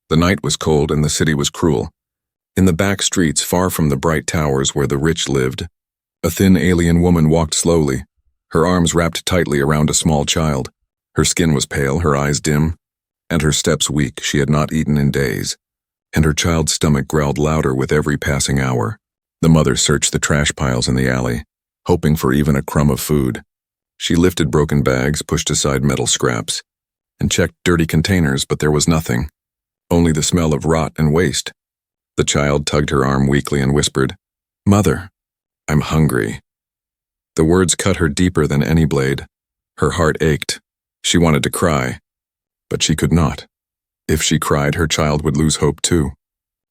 The night was cold and the city was cruel. In the back streets, far from the bright towers where the rich lived, a thin alien woman walked slowly, her arms wrapped tightly around a small child. Her skin was pale, her eyes dim, and her steps weak. She had not eaten in days, and her child's stomach growled louder with every passing hour. The mother searched the trash piles in the alley, hoping for even a crumb of food. She lifted broken bags, pushed aside metal scraps, and checked dirty containers, but there was nothing, only the smell of rot and waste. The child tugged her arm weakly and whispered, "Mother, I'm hungry." The words cut her deeper than any blade. Her heart ached. She wanted to cry, but she could not. If she cried, her child would lose hope too.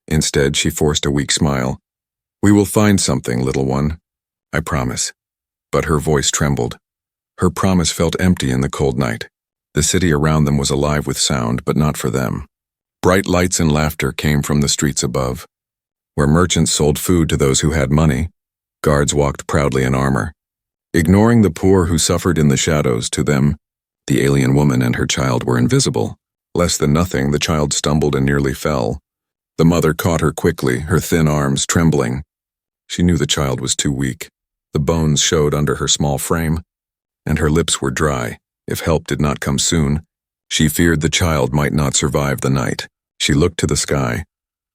Instead, she forced a weak smile. "We will find something, little one. I promise." But her voice trembled. Her promise felt empty in the cold night. The city around them was alive with sound, but not for them. Bright lights and laughter came from the streets above. Where merchants sold food to those who had money, guards walked proudly in armor. Ignoring the poor who suffered in the shadows, to them, the alien woman and her child were invisible. Less than nothing, the child stumbled and nearly fell. The mother caught her quickly, her thin arms trembling. She knew the child was too weak. The bones showed under her small frame, and her lips were dry. If help did not come soon, she feared the child might not survive the night. She looked to the sky,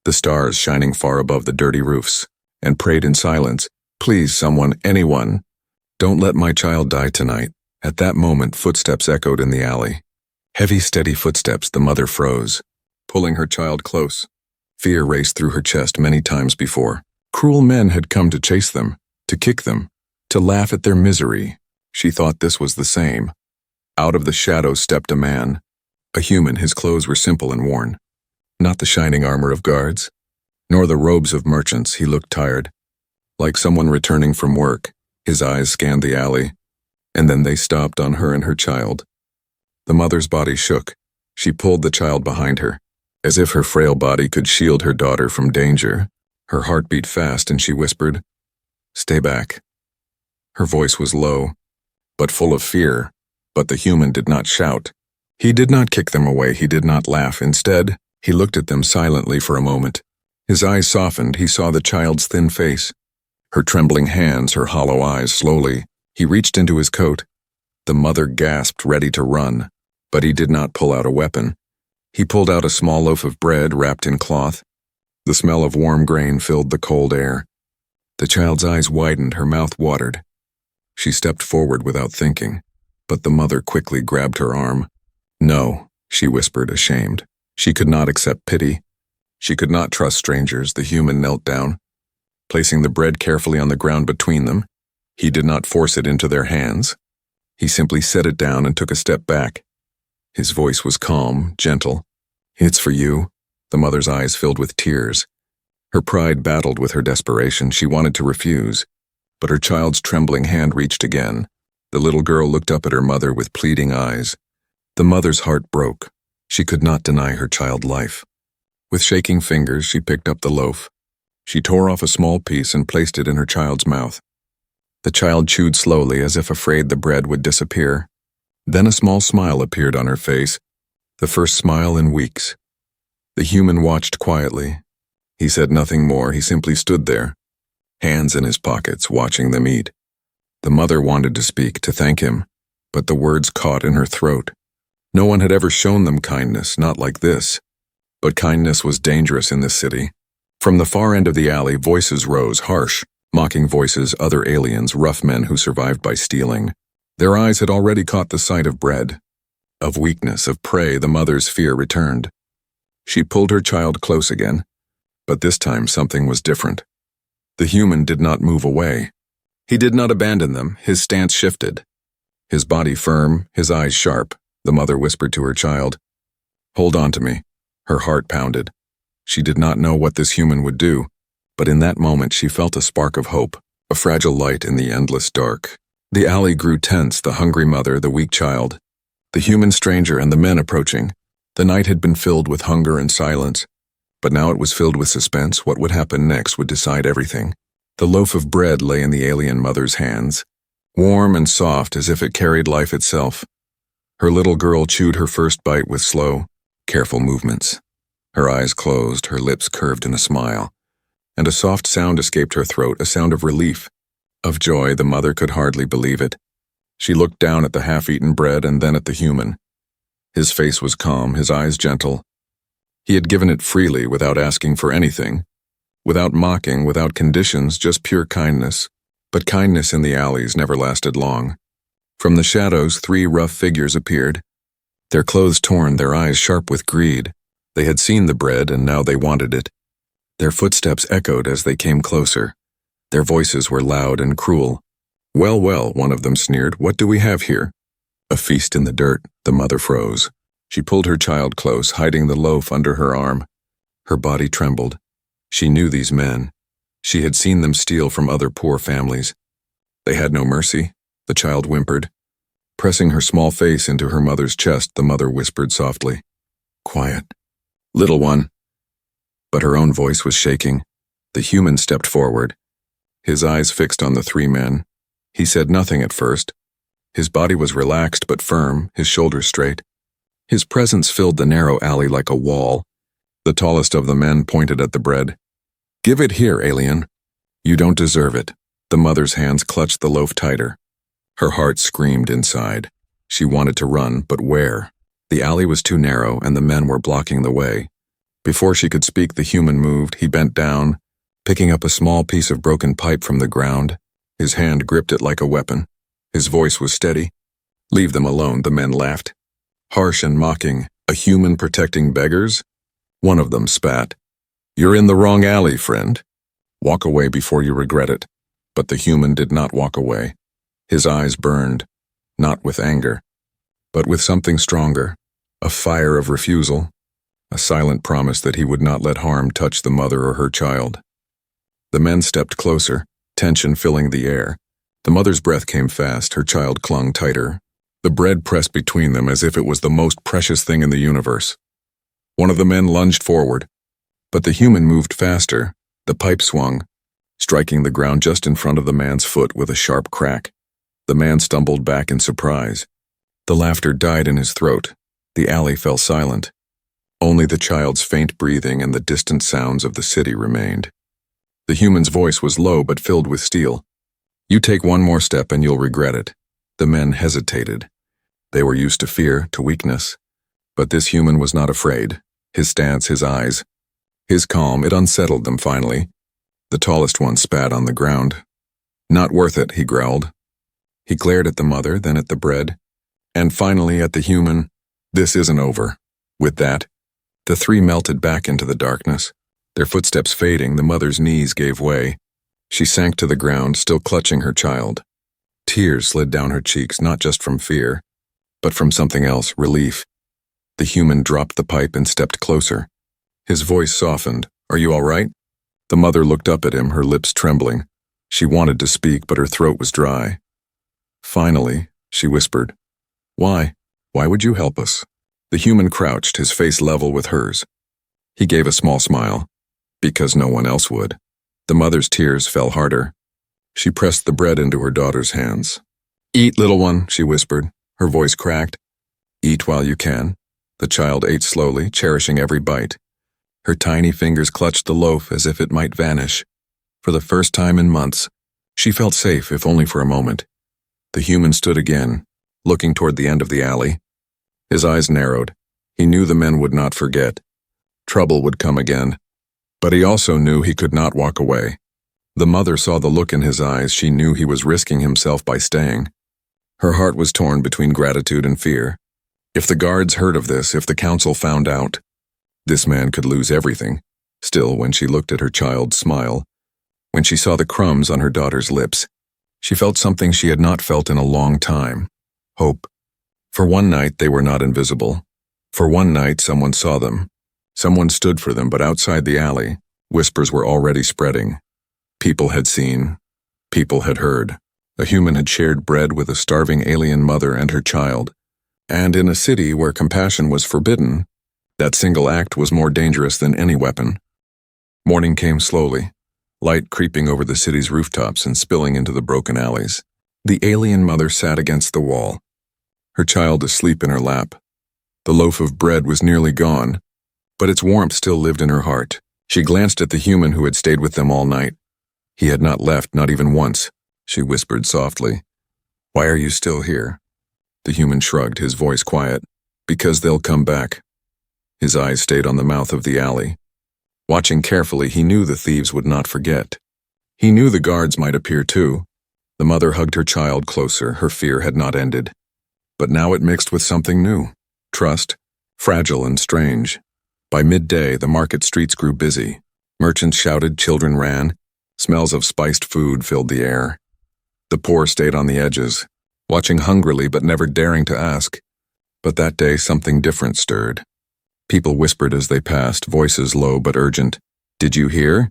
the stars shining far above the dirty roofs, and prayed in silence, "Please, someone, anyone, don't let my child die tonight." At that moment, footsteps echoed in the alley. Heavy, steady footsteps. The mother froze, pulling her child close. Fear raced through her chest many times before. Cruel men had come to chase them, to kick them, to laugh at their misery. She thought this was the same. Out of the shadows stepped a man, a human. His clothes were simple and worn. Not the shining armor of guards, nor the robes of merchants. He looked tired, like someone returning from work. His eyes scanned the alley, and then they stopped on her and her child. The mother's body shook. She pulled the child behind her, as if her frail body could shield her daughter from danger. Her heart beat fast, and she whispered, "Stay back." Her voice was low, but full of fear. But the human did not shout. He did not kick them away. He did not laugh. Instead, he looked at them silently for a moment. His eyes softened. He saw the child's thin face, her trembling hands, her hollow eyes. Slowly, he reached into his coat. The mother gasped, ready to run, but he did not pull out a weapon. He pulled out a small loaf of bread wrapped in cloth. The smell of warm grain filled the cold air. The child's eyes widened, her mouth watered. She stepped forward without thinking, but the mother quickly grabbed her arm. "No," she whispered, ashamed. She could not accept pity. She could not trust strangers. The human knelt down, placing the bread carefully on the ground between them. He did not force it into their hands. He simply set it down and took a step back. His voice was calm, gentle. "It's for you." The mother's eyes filled with tears. Her pride battled with her desperation. She wanted to refuse, but her child's trembling hand reached again. The little girl looked up at her mother with pleading eyes. The mother's heart broke. She could not deny her child life. With shaking fingers, she picked up the loaf. She tore off a small piece and placed it in her child's mouth. The child chewed slowly, as if afraid the bread would disappear. Then a small smile appeared on her face, the first smile in weeks. The human watched quietly. He said nothing more. He simply stood there, hands in his pockets, watching them eat. The mother wanted to speak, to thank him, but the words caught in her throat. No one had ever shown them kindness, not like this. But kindness was dangerous in this city. From the far end of the alley, voices rose, harsh, mocking voices, other aliens, rough men who survived by stealing. Their eyes had already caught the sight of bread, of weakness, of prey. The mother's fear returned. She pulled her child close again, but this time something was different. The human did not move away. He did not abandon them. His stance shifted. His body firm, his eyes sharp. The mother whispered to her child, "Hold on to me." Her heart pounded. She did not know what this human would do, but in that moment she felt a spark of hope, a fragile light in the endless dark. The alley grew tense, the hungry mother, the weak child, the human stranger, and the men approaching. The night had been filled with hunger and silence, but now it was filled with suspense. What would happen next would decide everything. The loaf of bread lay in the alien mother's hands, warm and soft as if it carried life itself. Her little girl chewed her first bite with slow, careful movements. Her eyes closed, her lips curved in a smile, and a soft sound escaped her throat, a sound of relief. Of joy, the mother could hardly believe it. She looked down at the half-eaten bread and then at the human. His face was calm, his eyes gentle. He had given it freely, without asking for anything, without mocking, without conditions, just pure kindness. But kindness in the alleys never lasted long. From the shadows, 3 rough figures appeared, their clothes torn, their eyes sharp with greed. They had seen the bread, and now they wanted it. Their footsteps echoed as they came closer. Their voices were loud and cruel. "Well, well," one of them sneered, "what do we have here?" "A feast in the dirt." The mother froze. She pulled her child close, hiding the loaf under her arm. Her body trembled. She knew these men. She had seen them steal from other poor families. They had no mercy, the child whimpered. Pressing her small face into her mother's chest, the mother whispered softly, "Quiet, little one." But her own voice was shaking. The human stepped forward, his eyes fixed on the 3 men. He said nothing at first. His body was relaxed but firm, his shoulders straight. His presence filled the narrow alley like a wall. The tallest of the men pointed at the bread. "Give it here, alien. You don't deserve it." The mother's hands clutched the loaf tighter. Her heart screamed inside. She wanted to run, but where? The alley was too narrow, and the men were blocking the way. Before she could speak, the human moved. He bent down, picking up a small piece of broken pipe from the ground. His hand gripped it like a weapon. His voice was steady. "Leave them alone," the men laughed. Harsh and mocking. "A human protecting beggars?" One of them spat. "You're in the wrong alley, friend. Walk away before you regret it." But the human did not walk away. His eyes burned, not with anger, but with something stronger, a fire of refusal, a silent promise that he would not let harm touch the mother or her child. The men stepped closer, tension filling the air. The mother's breath came fast, her child clung tighter. The bread pressed between them as if it was the most precious thing in the universe. One of the men lunged forward, but the human moved faster. The pipe swung, striking the ground just in front of the man's foot with a sharp crack. The man stumbled back in surprise. The laughter died in his throat. The alley fell silent. Only the child's faint breathing and the distant sounds of the city remained. The human's voice was low but filled with steel. "You take one more step and you'll regret it." The men hesitated. They were used to fear, to weakness. But this human was not afraid. His stance, his eyes, his calm, it unsettled them finally. The tallest one spat on the ground. "Not worth it," he growled. He glared at the mother, then at the bread, and finally at the human. "This isn't over." With that, the 3 melted back into the darkness. Their footsteps fading, the mother's knees gave way. She sank to the ground, still clutching her child. Tears slid down her cheeks, not just from fear, but from something else, relief. The human dropped the pipe and stepped closer. His voice softened. "Are you all right?" The mother looked up at him, her lips trembling. She wanted to speak, but her throat was dry. "Finally," she whispered. "Why? Why would you help us?" The human crouched, his face level with hers. He gave a small smile. "Because no one else would." The mother's tears fell harder. She pressed the bread into her daughter's hands. "Eat, little one," she whispered. Her voice cracked. "Eat while you can." The child ate slowly, cherishing every bite. Her tiny fingers clutched the loaf as if it might vanish. For the first time in months, she felt safe, if only for a moment. The human stood again, looking toward the end of the alley. His eyes narrowed. He knew the men would not forget. Trouble would come again. But he also knew he could not walk away. The mother saw the look in his eyes. She knew he was risking himself by staying. Her heart was torn between gratitude and fear. If the guards heard of this, if the council found out, this man could lose everything. Still, when she looked at her child's smile, when she saw the crumbs on her daughter's lips, she felt something she had not felt in a long time. Hope. For one night, they were not invisible. For one night, someone saw them. Someone stood for them, but outside the alley, whispers were already spreading. People had seen. People had heard. A human had shared bread with a starving alien mother and her child. And in a city where compassion was forbidden, that single act was more dangerous than any weapon. Morning came slowly, light creeping over the city's rooftops and spilling into the broken alleys. The alien mother sat against the wall, her child asleep in her lap. The loaf of bread was nearly gone, but its warmth still lived in her heart. She glanced at the human who had stayed with them all night. He had not left, not even once. She whispered softly, "Why are you still here?" The human shrugged, his voice quiet. "Because they'll come back." His eyes stayed on the mouth of the alley. Watching carefully, he knew the thieves would not forget. He knew the guards might appear too. The mother hugged her child closer. Her fear had not ended. But now it mixed with something new. Trust, fragile and strange. By midday, the market streets grew busy. Merchants shouted, children ran. Smells of spiced food filled the air. The poor stayed on the edges, watching hungrily but never daring to ask. But that day something different stirred. People whispered as they passed, voices low but urgent. "Did you hear?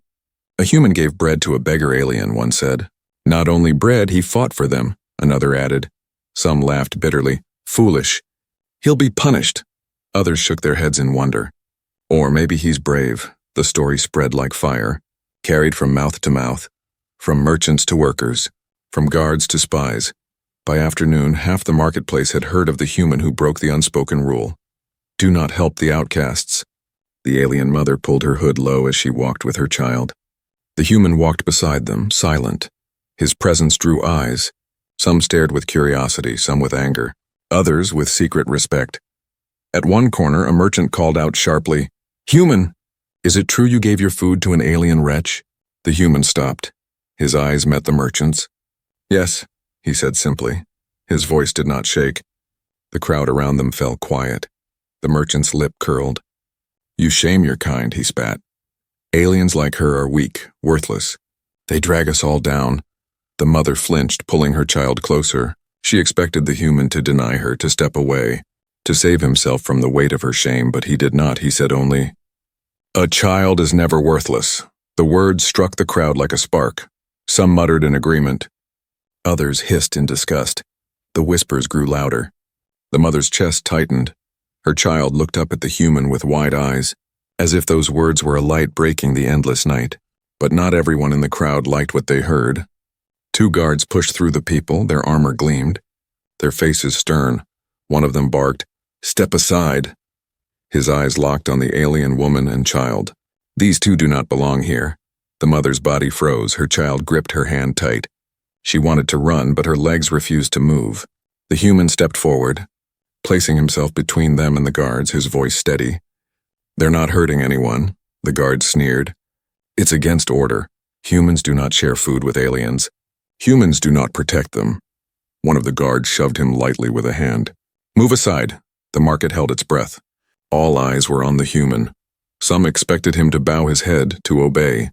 A human gave bread to a beggar alien," one said. "Not only bread, he fought for them," another added. Some laughed bitterly. "Foolish. He'll be punished." Others shook their heads in wonder. Or maybe he's brave. The story spread like fire, carried from mouth to mouth, from merchants to workers, from guards to spies. By afternoon, half the marketplace had heard of the human who broke the unspoken rule. Do not help the outcasts. The alien mother pulled her hood low as she walked with her child. The human walked beside them, silent. His presence drew eyes. Some stared with curiosity, some with anger, others with secret respect. At one corner, a merchant called out sharply, "Human! Is it true you gave your food to an alien wretch?" The human stopped. His eyes met the merchant's. "Yes," he said simply. His voice did not shake. The crowd around them fell quiet. The merchant's lip curled. "You shame your kind," he spat. "Aliens like her are weak, worthless. They drag us all down." The mother flinched, pulling her child closer. She expected the human to deny her, to step away, to save himself from the weight of her shame, but he did not. He said only, "A child is never worthless." The words struck the crowd like a spark. Some muttered in agreement. Others hissed in disgust. The whispers grew louder. The mother's chest tightened. Her child looked up at the human with wide eyes, as if those words were a light breaking the endless night. But not everyone in the crowd liked what they heard. Two guards pushed through the people, their armor gleamed, their faces stern. One of them barked, "Step aside." His eyes locked on the alien woman and child. These two do not belong here. The mother's body froze, her child gripped her hand tight. She wanted to run, but her legs refused to move. The human stepped forward, placing himself between them and the guards, his voice steady. "They're not hurting anyone," the guards sneered. "It's against order. Humans do not share food with aliens. Humans do not protect them." One of the guards shoved him lightly with a hand. "Move aside." The market held its breath. All eyes were on the human. Some expected him to bow his head, to obey.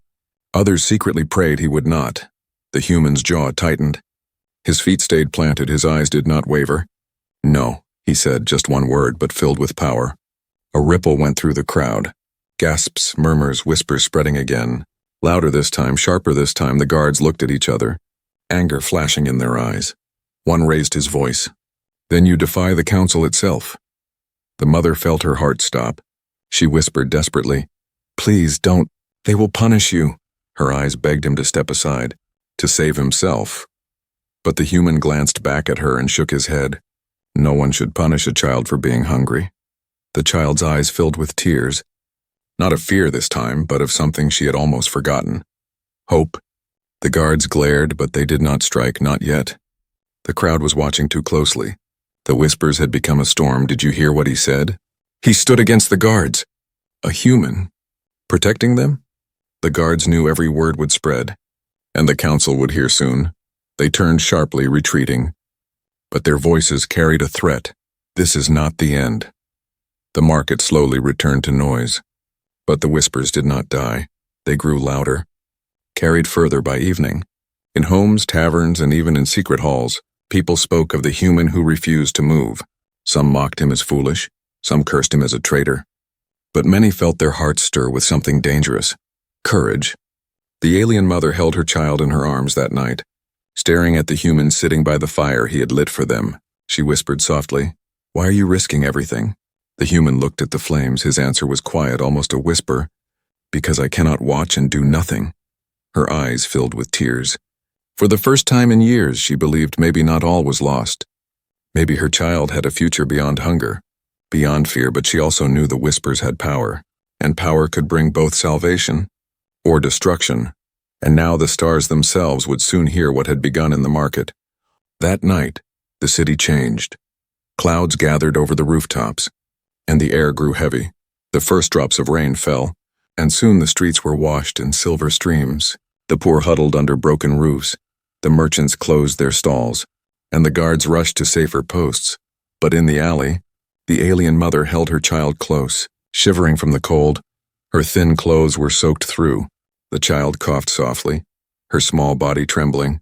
Others secretly prayed he would not. The human's jaw tightened. His feet stayed planted, his eyes did not waver. "No," he said, just one word, but filled with power. A ripple went through the crowd. Gasps, murmurs, whispers spreading again. Louder this time, sharper this time, the guards looked at each other, anger flashing in their eyes. One raised his voice. "Then you defy the council itself." The mother felt her heart stop. She whispered desperately, "Please don't. They will punish you." Her eyes begged him to step aside, to save himself. But the human glanced back at her and shook his head. No one should punish a child for being hungry. The child's eyes filled with tears. Not of fear this time, but of something she had almost forgotten. Hope. The guards glared, but they did not strike, not yet. The crowd was watching too closely. The whispers had become a storm. Did you hear what he said? He stood against the guards. A human. Protecting them? The guards knew every word would spread, and the council would hear soon. They turned sharply, retreating. But their voices carried a threat. This is not the end. The market slowly returned to noise. But the whispers did not die. They grew louder, carried further by evening. In homes, taverns, and even in secret halls, people spoke of the human who refused to move. Some mocked him as foolish, some cursed him as a traitor. But many felt their hearts stir with something dangerous. Courage. The alien mother held her child in her arms that night, staring at the human sitting by the fire he had lit for them. She whispered softly, "Why are you risking everything?" The human looked at the flames. His answer was quiet, almost a whisper. "Because I cannot watch and do nothing." Her eyes filled with tears. For the first time in years, she believed maybe not all was lost. Maybe her child had a future beyond hunger, beyond fear, but she also knew the whispers had power. and power could bring both salvation or destruction, and now the stars themselves would soon hear what had begun in the market. That night, the city changed. Clouds gathered over the rooftops, and the air grew heavy. The first drops of rain fell, and soon the streets were washed in silver streams. The poor huddled under broken roofs. The merchants closed their stalls, and the guards rushed to safer posts. But in the alley, the alien mother held her child close, shivering from the cold. Her thin clothes were soaked through. The child coughed softly, her small body trembling.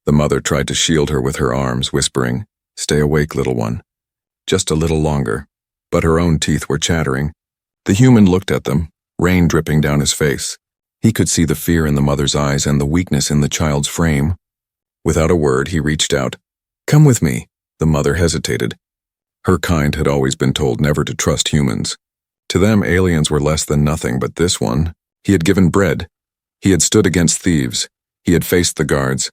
The mother tried to shield her with her arms, whispering, "Stay awake, little one. Just a little longer." But her own teeth were chattering. The human looked at them, rain dripping down his face. He could see the fear in the mother's eyes and the weakness in the child's frame. Without a word, he reached out. "Come with me." The mother hesitated. Her kind had always been told never to trust humans. To them, aliens were less than nothing, but this one, he had given bread. He had stood against thieves. He had faced the guards.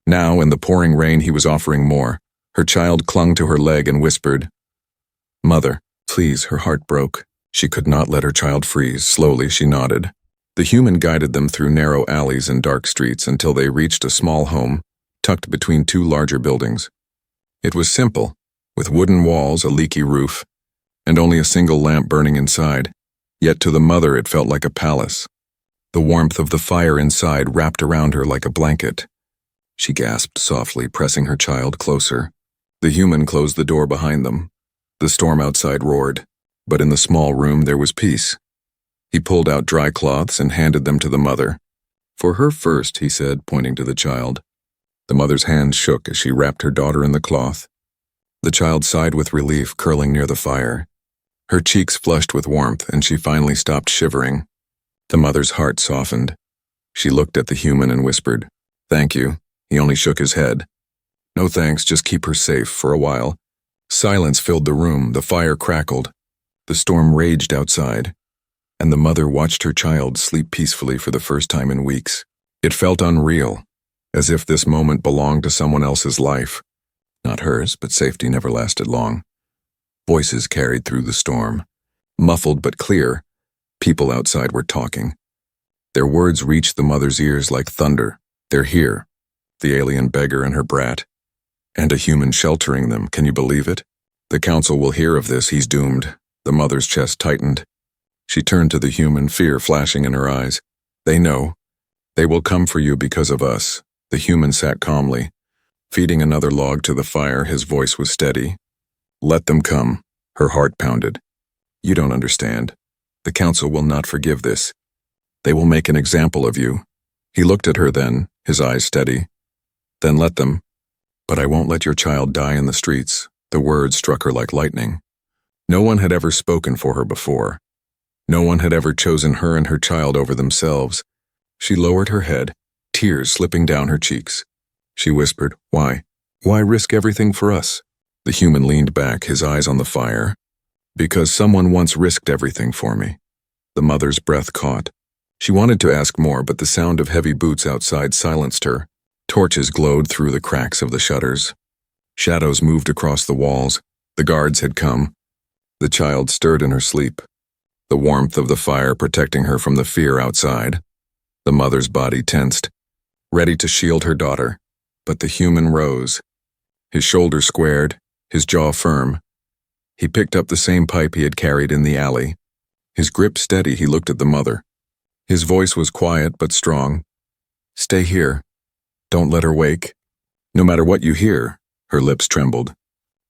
Now, in the pouring rain, he was offering more. Her child clung to her leg and whispered, "Mother, please." Her heart broke. She could not let her child freeze. Slowly, she nodded. The human guided them through narrow alleys and dark streets until they reached a small home, tucked between two larger buildings. It was simple, with wooden walls, a leaky roof, and only a single lamp burning inside. Yet to the mother it felt like a palace. The warmth of the fire inside wrapped around her like a blanket. She gasped softly, pressing her child closer. The human closed the door behind them. The storm outside roared, but in the small room there was peace. He pulled out dry cloths and handed them to the mother. "For her first," he said, pointing to the child. The mother's hands shook as she wrapped her daughter in the cloth. The child sighed with relief, curling near the fire. Her cheeks flushed with warmth, and she finally stopped shivering. The mother's heart softened. She looked at the human and whispered, "Thank you." He only shook his head. "No thanks, just keep her safe for a while." Silence filled the room, the fire crackled. The storm raged outside, and the mother watched her child sleep peacefully for the first time in weeks. It felt unreal, as if this moment belonged to someone else's life. Not hers, but safety never lasted long. Voices carried through the storm. Muffled but clear, people outside were talking. Their words reached the mother's ears like thunder. "They're here, the alien beggar and her brat, and a human sheltering them. Can you believe it? The council will hear of this. He's doomed." The mother's chest tightened. She turned to the human, fear flashing in her eyes. "They know. They will come for you because of us." The human sat calmly, feeding another log to the fire. His voice was steady. "Let them come." Her heart pounded. "You don't understand. The council will not forgive this. They will make an example of you." He looked at her then, his eyes steady. "Then let them. But I won't let your child die in the streets." The words struck her like lightning. No one had ever spoken for her before. No one had ever chosen her and her child over themselves. She lowered her head, tears slipping down her cheeks. She whispered, "Why? Why risk everything for us?" The human leaned back, his eyes on the fire. "Because someone once risked everything for me." The mother's breath caught. She wanted to ask more, but the sound of heavy boots outside silenced her. Torches glowed through the cracks of the shutters. Shadows moved across the walls. The guards had come. The child stirred in her sleep, the warmth of the fire protecting her from the fear outside. The mother's body tensed, ready to shield her daughter. But the human rose, his shoulders squared, his jaw firm. He picked up the same pipe he had carried in the alley. His grip steady, he looked at the mother. His voice was quiet but strong. "Stay here. Don't let her wake. No matter what you hear." Her lips trembled.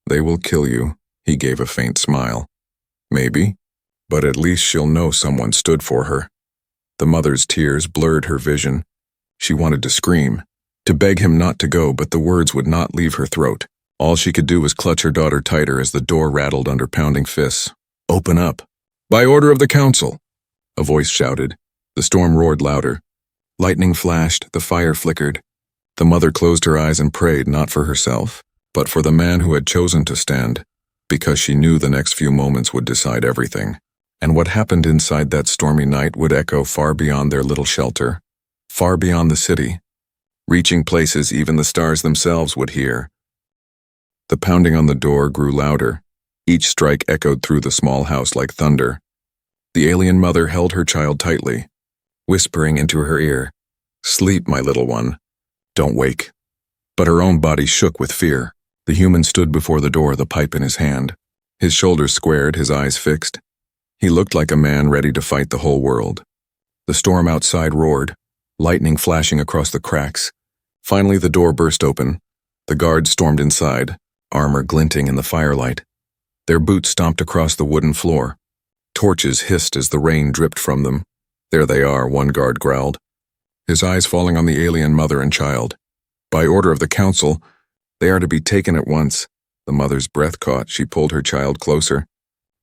"They will kill you." He gave a faint smile. "Maybe, but at least she'll know someone stood for her." The mother's tears blurred her vision. She wanted to scream, to beg him not to go, but the words would not leave her throat. All she could do was clutch her daughter tighter as the door rattled under pounding fists. "Open up." "By order of the council," a voice shouted. The storm roared louder. Lightning flashed, the fire flickered. The mother closed her eyes and prayed, not for herself, but for the man who had chosen to stand, because she knew the next few moments would decide everything. And what happened inside that stormy night would echo far beyond their little shelter, far beyond the city, reaching places even the stars themselves would hear. The pounding on the door grew louder. Each strike echoed through the small house like thunder. The alien mother held her child tightly, whispering into her ear, "Sleep, my little one. Don't wake." But her own body shook with fear. The human stood before the door, the pipe in his hand. His shoulders squared, his eyes fixed. He looked like a man ready to fight the whole world. The storm outside roared, lightning flashing across the cracks. Finally, the door burst open. The guards stormed inside, armor glinting in the firelight. Their boots stomped across the wooden floor. Torches hissed as the rain dripped from them. "There they are," one guard growled, his eyes falling on the alien mother and child. "By order of the council, they are to be taken at once." The mother's breath caught. She pulled her child closer.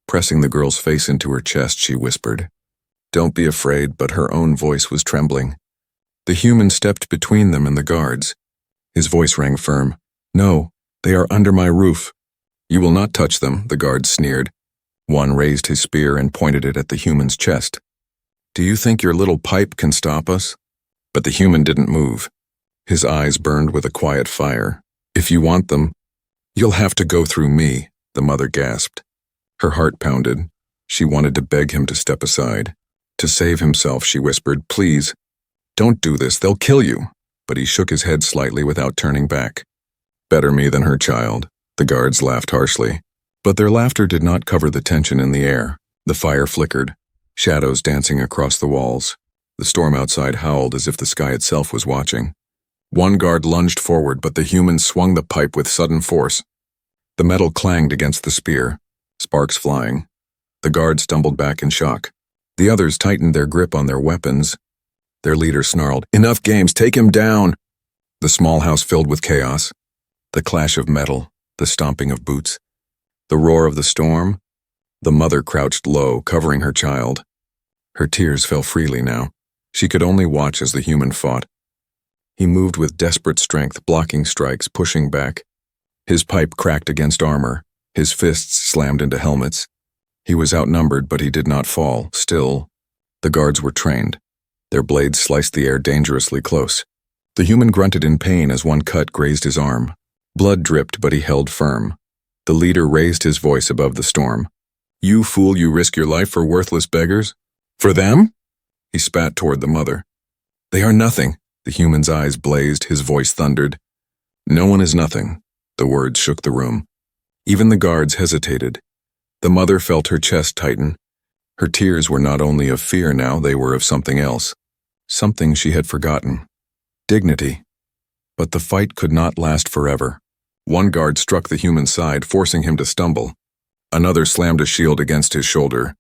Pressing the girl's face into her chest, she whispered, "Don't be afraid," but her own voice was trembling. The human stepped between them and the guards. His voice rang firm. "No, they are under my roof." "You will not touch them," the guards sneered. One raised his spear and pointed it at the human's chest. "Do you think your little pipe can stop us?" But the human didn't move. His eyes burned with a quiet fire. "If you want them, you'll have to go through me," the mother gasped. Her heart pounded. She wanted to beg him to step aside. To save himself, she whispered, "Please, don't do this, they'll kill you." But he shook his head slightly without turning back. "Better me than her child." The guards laughed harshly. But their laughter did not cover the tension in the air. The fire flickered, shadows dancing across the walls. The storm outside howled as if the sky itself was watching. One guard lunged forward, but the human swung the pipe with sudden force. The metal clanged against the spear, sparks flying. The guard stumbled back in shock. The others tightened their grip on their weapons. Their leader snarled, "Enough games, take him down!" The small house filled with chaos. The clash of metal, the stomping of boots, the roar of the storm. The mother crouched low, covering her child. Her tears fell freely now. She could only watch as the human fought. He moved with desperate strength, blocking strikes, pushing back. His pipe cracked against armor. His fists slammed into helmets. He was outnumbered, but he did not fall. Still, the guards were trained. Their blades sliced the air dangerously close. The human grunted in pain as one cut grazed his arm. Blood dripped, but he held firm. The leader raised his voice above the storm. "You fool, you risk your life for worthless beggars? For them?" He spat toward the mother. "They are nothing." The human's eyes blazed, his voice thundered. "No one is nothing." The words shook the room. Even the guards hesitated. The mother felt her chest tighten. Her tears were not only of fear now, they were of something else. Something she had forgotten. Dignity. But the fight could not last forever. One guard struck the human's side, forcing him to stumble. Another slammed a shield against his shoulder.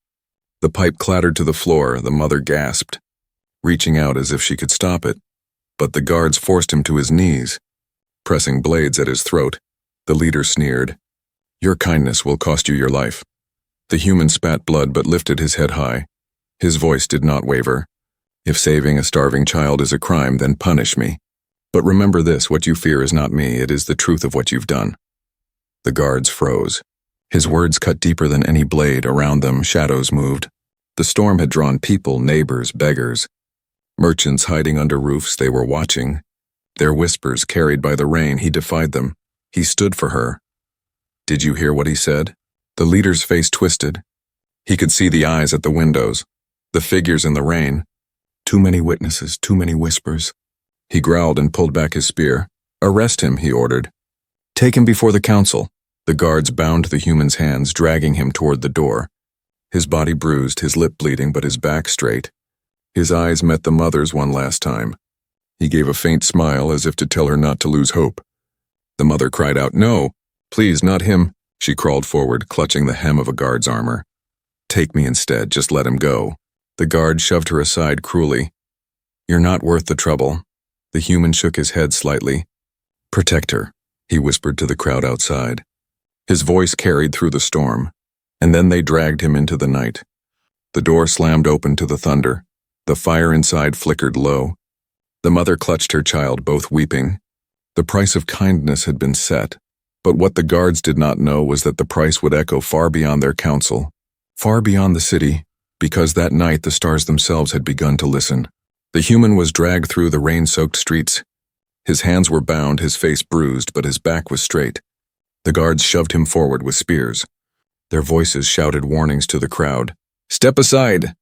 The pipe clattered to the floor. The mother gasped, reaching out as if she could stop it. But the guards forced him to his knees, pressing blades at his throat. The leader sneered, "Your kindness will cost you your life." The human spat blood but lifted his head high. His voice did not waver. "If saving a starving child is a crime, then punish me. But remember this, what you fear is not me, it is the truth of what you've done." The guards froze. His words cut deeper than any blade. Around them, shadows moved. The storm had drawn people, neighbors, beggars. Merchants hiding under roofs, they were watching. Their whispers carried by the rain, he defied them. He stood for her. Did you hear what he said? The leader's face twisted. He could see the eyes at the windows, the figures in the rain. Too many witnesses, too many whispers. He growled and pulled back his spear. "Arrest him," he ordered. "Take him before the council." The guards bound the human's hands, dragging him toward the door. His body bruised, his lip bleeding, but his back straight. His eyes met the mother's one last time. He gave a faint smile as if to tell her not to lose hope. The mother cried out, "No, please, not him." She crawled forward, clutching the hem of a guard's armor. "Take me instead, just let him go." The guard shoved her aside cruelly. "You're not worth the trouble." The human shook his head slightly. "Protect her," he whispered to the crowd outside. His voice carried through the storm, and then they dragged him into the night. The door slammed open to the thunder. The fire inside flickered low. The mother clutched her child, both weeping. The price of kindness had been set, but what the guards did not know was that the price would echo far beyond their council, far beyond the city, because that night the stars themselves had begun to listen. The human was dragged through the rain-soaked streets. His hands were bound, his face bruised, but his back was straight. The guards shoved him forward with spears. Their voices shouted warnings to the crowd. "Step aside!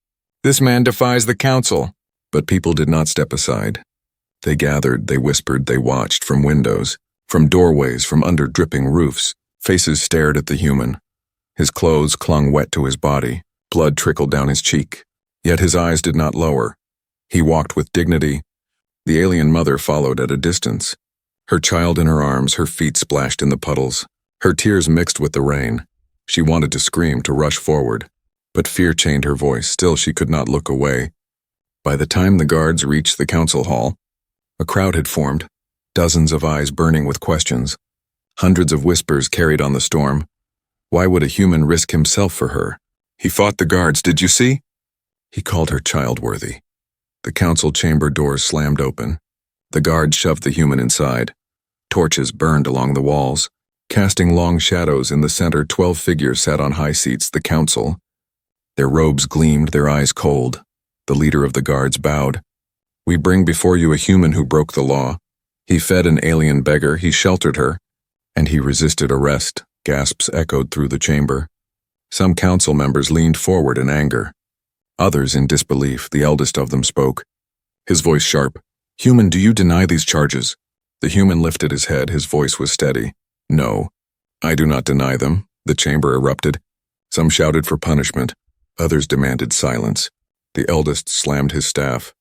This man defies the council!" But people did not step aside. They gathered, they whispered, they watched from windows, from doorways, from under dripping roofs. Faces stared at the human. His clothes clung wet to his body. Blood trickled down his cheek. Yet his eyes did not lower. He walked with dignity. The alien mother followed at a distance. Her child in her arms, her feet splashed in the puddles. Her tears mixed with the rain. She wanted to scream, to rush forward. But fear chained her voice. Still she could not look away. By the time the guards reached the council hall, a crowd had formed, dozens of eyes burning with questions. Hundreds of whispers carried on the storm. Why would a human risk himself for her? He fought the guards, did you see? He called her childworthy. The council chamber doors slammed open. The guards shoved the human inside. Torches burned along the walls. Casting long shadows in the center, 12 figures sat on high seats, the council. Their robes gleamed, their eyes cold. The leader of the guards bowed. "We bring before you a human who broke the law. He fed an alien beggar, he sheltered her, and he resisted arrest." Gasps echoed through the chamber. Some council members leaned forward in anger. Others in disbelief. The eldest of them spoke. His voice sharp. "Human, do you deny these charges?" The human lifted his head, his voice was steady. "No, I do not deny them." The chamber erupted. Some shouted for punishment. Others demanded silence. The eldest slammed his staff.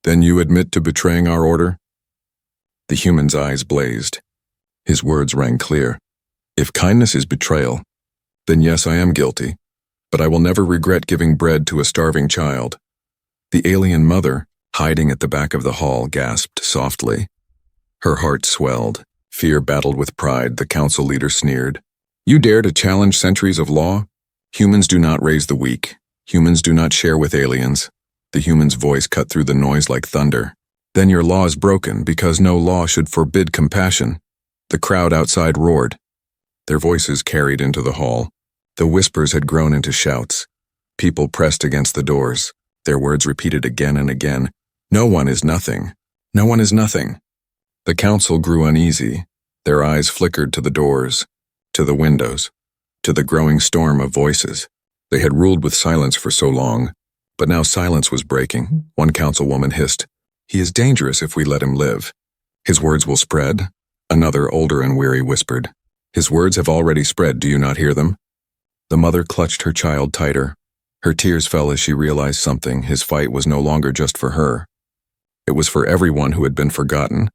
"Then you admit to betraying our order?" The human's eyes blazed. His words rang clear. "If kindness is betrayal, then yes, I am guilty, but I will never regret giving bread to a starving child." The alien mother, hiding at the back of the hall, gasped softly. Her heart swelled. Fear battled with pride. The council leader sneered. "You dare to challenge centuries of law? Humans do not raise the weak. Humans do not share with aliens." The human's voice cut through the noise like thunder. "Then your law is broken, because no law should forbid compassion." The crowd outside roared. Their voices carried into the hall. The whispers had grown into shouts. People pressed against the doors. Their words repeated again and again. "No one is nothing. No one is nothing." The council grew uneasy. Their eyes flickered to the doors, to the windows, to the growing storm of voices. They had ruled with silence for so long, but now silence was breaking. One councilwoman hissed, "He is dangerous if we let him live. His words will spread." Another, older and weary, whispered, "His words have already spread, do you not hear them?" The mother clutched her child tighter. Her tears fell as she realized something. His fight was no longer just for her. It was for everyone who had been forgotten.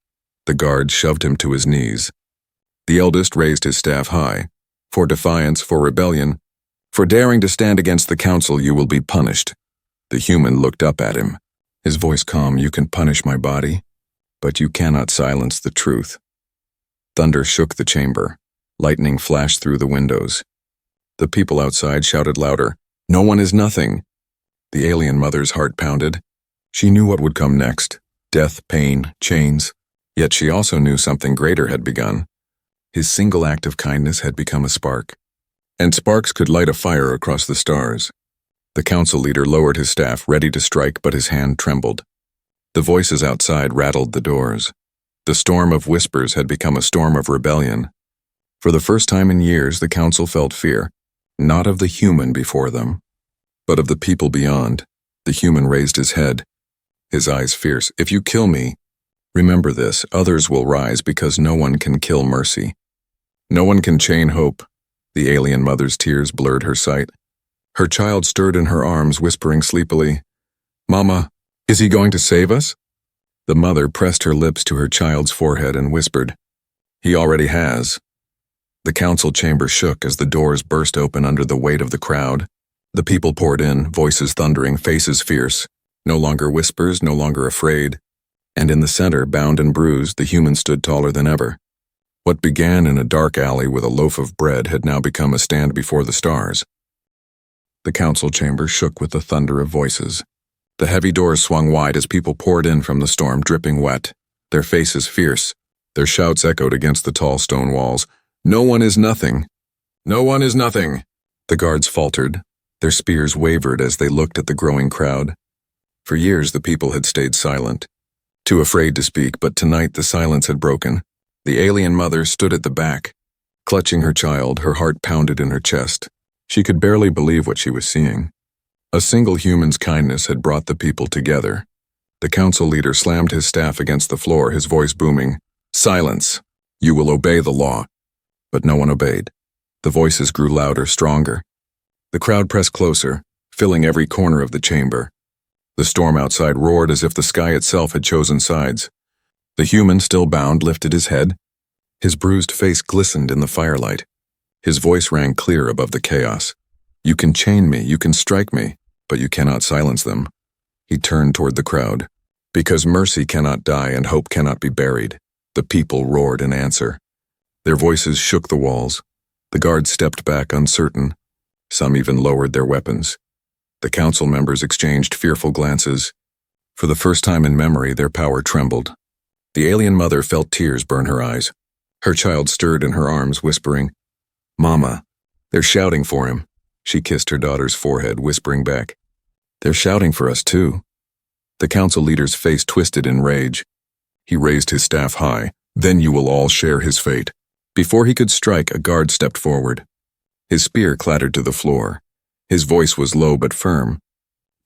The guards shoved him to his knees. The eldest raised his staff high. "For defiance, for rebellion, for daring to stand against the council, you will be punished." The human looked up at him. His voice calm. "You can punish my body, but you cannot silence the truth." Thunder shook the chamber. Lightning flashed through the windows. The people outside shouted louder, "No one is nothing." The alien mother's heart pounded. She knew what would come next. Death, pain, chains. Yet she also knew something greater had begun. His single act of kindness had become a spark. And sparks could light a fire across the stars. The council leader lowered his staff, ready to strike, but his hand trembled. The voices outside rattled the doors. The storm of whispers had become a storm of rebellion. For the first time in years, the council felt fear, not of the human before them, but of the people beyond. The human raised his head, his eyes fierce. "If you kill me, remember this, others will rise, because no one can kill mercy. No one can chain hope." The alien mother's tears blurred her sight. Her child stirred in her arms, whispering sleepily, "Mama, is he going to save us?" The mother pressed her lips to her child's forehead and whispered, "He already has." The council chamber shook as the doors burst open under the weight of the crowd. The people poured in, voices thundering, faces fierce, no longer whispers, no longer afraid. And in the center, bound and bruised, the human stood taller than ever. What began in a dark alley with a loaf of bread had now become a stand before the stars. The council chamber shook with the thunder of voices. The heavy doors swung wide as people poured in from the storm, dripping wet, their faces fierce. Their shouts echoed against the tall stone walls. "No one is nothing. No one is nothing." The guards faltered. Their spears wavered as they looked at the growing crowd. For years the people had stayed silent, too afraid to speak, but tonight the silence had broken. The alien mother stood at the back, clutching her child, her heart pounded in her chest. She could barely believe what she was seeing. A single human's kindness had brought the people together. The council leader slammed his staff against the floor, his voice booming, "Silence! You will obey the law." But no one obeyed. The voices grew louder, stronger. The crowd pressed closer, filling every corner of the chamber. The storm outside roared as if the sky itself had chosen sides. The human, still bound, lifted his head. His bruised face glistened in the firelight. His voice rang clear above the chaos. "You can chain me, you can strike me, but you cannot silence them." He turned toward the crowd. "Because mercy cannot die and hope cannot be buried." The people roared in answer. Their voices shook the walls. The guards stepped back uncertain. Some even lowered their weapons. The council members exchanged fearful glances. For the first time in memory, their power trembled. The alien mother felt tears burn her eyes. Her child stirred in her arms, whispering, "Mama, they're shouting for him." She kissed her daughter's forehead, whispering back, "They're shouting for us too." The council leader's face twisted in rage. He raised his staff high. "Then you will all share his fate." Before he could strike, a guard stepped forward. His spear clattered to the floor. His voice was low but firm.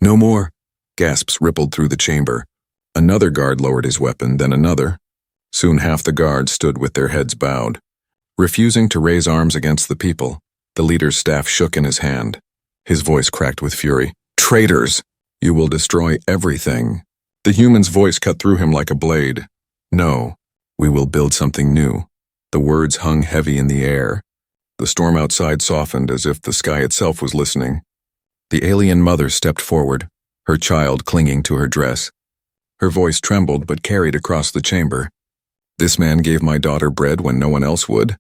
"No more." Gasps rippled through the chamber. Another guard lowered his weapon, then another. Soon half the guards stood with their heads bowed. Refusing to raise arms against the people, the leader's staff shook in his hand. His voice cracked with fury. "Traitors! You will destroy everything." The human's voice cut through him like a blade. "No, we will build something new." The words hung heavy in the air. The storm outside softened as if the sky itself was listening. The alien mother stepped forward, her child clinging to her dress. Her voice trembled but carried across the chamber. "This man gave my daughter bread when no one else would.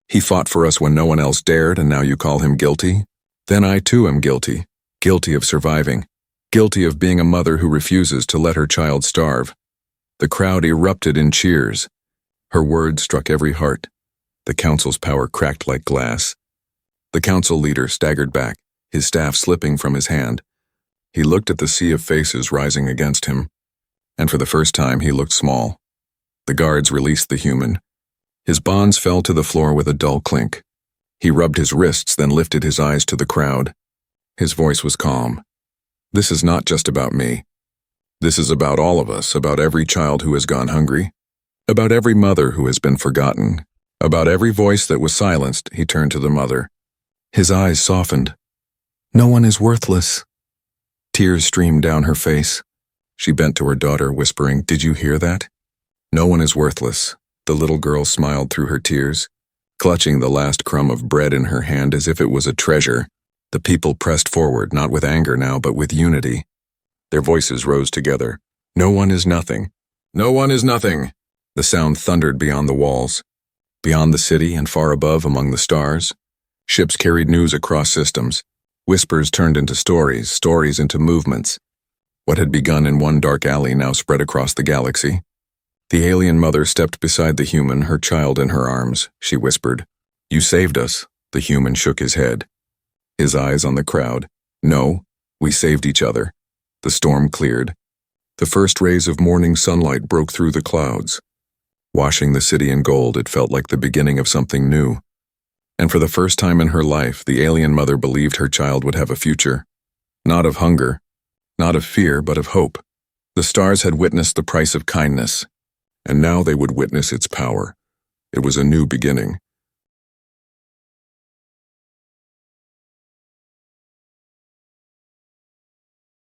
He fought for us when no one else dared, and now you call him guilty? Then I too am guilty. Guilty of surviving. Guilty of being a mother who refuses to let her child starve." The crowd erupted in cheers. Her words struck every heart. The council's power cracked like glass. The council leader staggered back, his staff slipping from his hand. He looked at the sea of faces rising against him, and for the first time he looked small. The guards released the human. His bonds fell to the floor with a dull clink. He rubbed his wrists, then lifted his eyes to the crowd. His voice was calm. "This is not just about me. This is about all of us, about every child who has gone hungry, about every mother who has been forgotten, about every voice that was silenced." He turned to the mother. His eyes softened. "No one is worthless." Tears streamed down her face. She bent to her daughter, whispering, "Did you hear that? No one is worthless." The little girl smiled through her tears, clutching the last crumb of bread in her hand as if it was a treasure. The people pressed forward, not with anger now, but with unity. Their voices rose together. "No one is nothing. No one is nothing." The sound thundered beyond the walls. Beyond the city and far above among the stars, ships carried news across systems. Whispers turned into stories, stories into movements. What had begun in one dark alley now spread across the galaxy. The alien mother stepped beside the human, her child in her arms. She whispered, "You saved us." The human shook his head, his eyes on the crowd. "No, we saved each other." The storm cleared. The first rays of morning sunlight broke through the clouds. Washing the city in gold, it felt like the beginning of something new. And for the first time in her life, the alien mother believed her child would have a future. Not of hunger, not of fear, but of hope. The stars had witnessed the price of kindness, and now they would witness its power. It was a new beginning.